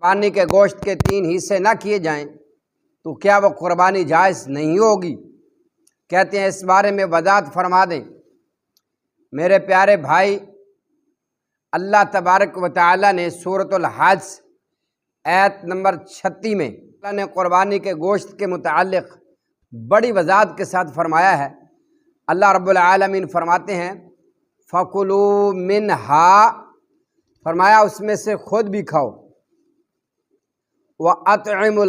قربانی کے گوشت کے 3 حصے نہ کیے جائیں تو کیا وہ قربانی جائز نہیں ہوگی؟ کہتے ہیں اس بارے میں وضاحت فرما دیں۔ میرے پیارے بھائی، اللہ تبارک و تعالی نے سورۃ الحج آیت نمبر 36 میں اللہ نے قربانی کے گوشت کے متعلق بڑی وضاحت کے ساتھ فرمایا ہے۔ اللہ رب العالمین فرماتے ہیں فَكُلُوا مِنْهَا، فرمایا اس میں سے خود بھی کھاؤ، وَأَطْعِمُوا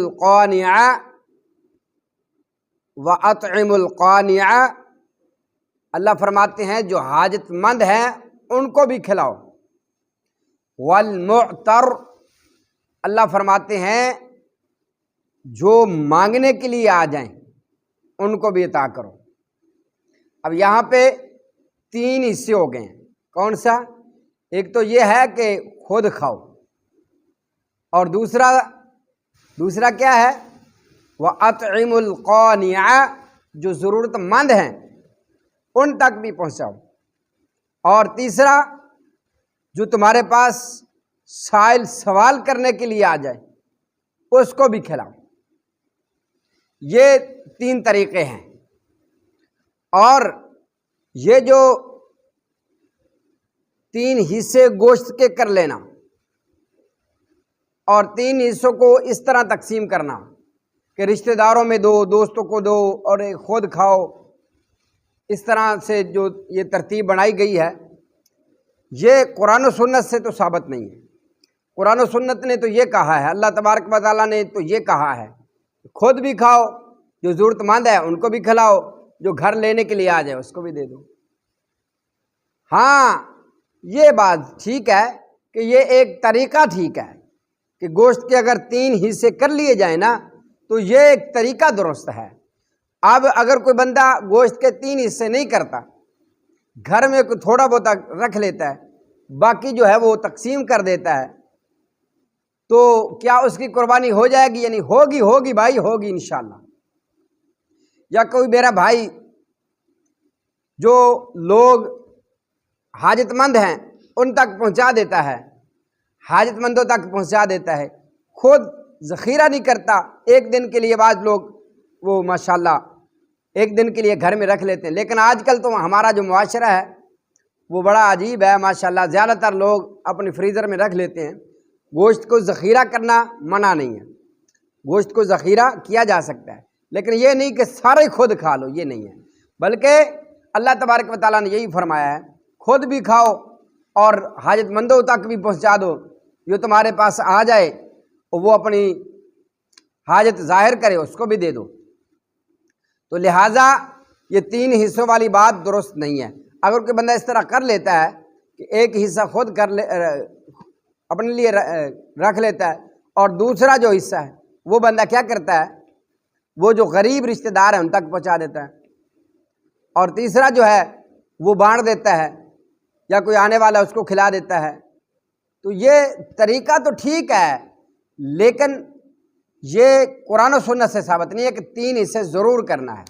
الْقَانِعَ، اللہ فرماتے ہیں جو حاجت مند ہیں ان کو بھی کھلاؤ، وَالْمُعْتَرَ، اللہ فرماتے ہیں جو مانگنے کے لیے آ جائیں ان کو بھی عطا کرو۔ اب یہاں پہ 3 حصے ہو گئے ہیں۔ کون سا؟ ایک تو یہ ہے کہ خود کھاؤ، اور دوسرا کیا ہے؟ وَأَطْعِمُوا الْقَانِعَ، جو ضرورت مند ہیں ان تک بھی پہنچاؤ، اور تیسرا جو تمہارے پاس سائل سوال کرنے کے لیے آ جائے اس کو بھی کھلاؤ۔ یہ 3 طریقے ہیں، اور یہ جو 3 حصے گوشت کے کر لینا اور 3 حصوں کو اس طرح تقسیم کرنا کہ رشتہ داروں میں دو، دوستوں کو دو، اور خود کھاؤ، اس طرح سے جو یہ ترتیب بنائی گئی ہے یہ قرآن و سنت سے تو ثابت نہیں ہے۔ قرآن و سنت نے تو یہ کہا ہے، اللہ تبارک و تعالیٰ نے تو یہ کہا ہے خود بھی کھاؤ، جو ضرورت مند ہے ان کو بھی کھلاؤ، جو گھر لینے کے لیے آ جائے اس کو بھی دے دو۔ ہاں، یہ بات ٹھیک ہے کہ یہ ایک طریقہ ٹھیک ہے کہ گوشت کے اگر 3 حصے کر لیے جائیں نا تو یہ ایک طریقہ درست ہے۔ اب اگر کوئی بندہ گوشت کے 3 حصے نہیں کرتا، گھر میں کوئی تھوڑا بہت رکھ لیتا ہے، باقی جو ہے وہ تقسیم کر دیتا ہے، تو کیا اس کی قربانی ہو جائے گی؟ یعنی ہوگی بھائی، ہوگی انشاءاللہ۔ یا کوئی میرا بھائی جو لوگ حاجت مند ہیں ان تک پہنچا دیتا ہے، حاجت مندوں تک پہنچا دیتا ہے، خود ذخیرہ نہیں کرتا، ایک دن کے لیے بعض لوگ وہ ماشاءاللہ ایک دن کے لیے گھر میں رکھ لیتے ہیں، لیکن آج کل تو ہمارا جو معاشرہ ہے وہ بڑا عجیب ہے ماشاءاللہ، زیادہ تر لوگ اپنے فریزر میں رکھ لیتے ہیں۔ گوشت کو ذخیرہ کرنا منع نہیں ہے، گوشت کو ذخیرہ کیا جا سکتا ہے، لیکن یہ نہیں کہ سارے خود کھا لو، یہ نہیں ہے، بلکہ اللہ تبارک و تعالیٰ نے یہی فرمایا ہے خود بھی کھاؤ اور حاجت مندوں تک بھی پہنچا دو، جو تمہارے پاس آ جائے وہ اپنی حاجت ظاہر کرے اس کو بھی دے دو۔ تو لہٰذا یہ 3 حصوں والی بات درست نہیں ہے۔ اگر کوئی بندہ اس طرح کر لیتا ہے کہ ایک حصہ خود اپنے لیے رکھ لیتا ہے اور دوسرا جو حصہ ہے وہ بندہ کیا کرتا ہے، وہ جو غریب رشتہ دار ہیں ان تک پہنچا دیتا ہے، اور تیسرا جو ہے وہ بانٹ دیتا ہے، یا کوئی آنے والا اس کو کھلا دیتا ہے۔ تو یہ طریقہ تو ٹھیک ہے، لیکن یہ قرآن و سنت سے ثابت نہیں ہے کہ 3 حصے ضرور کرنا ہے۔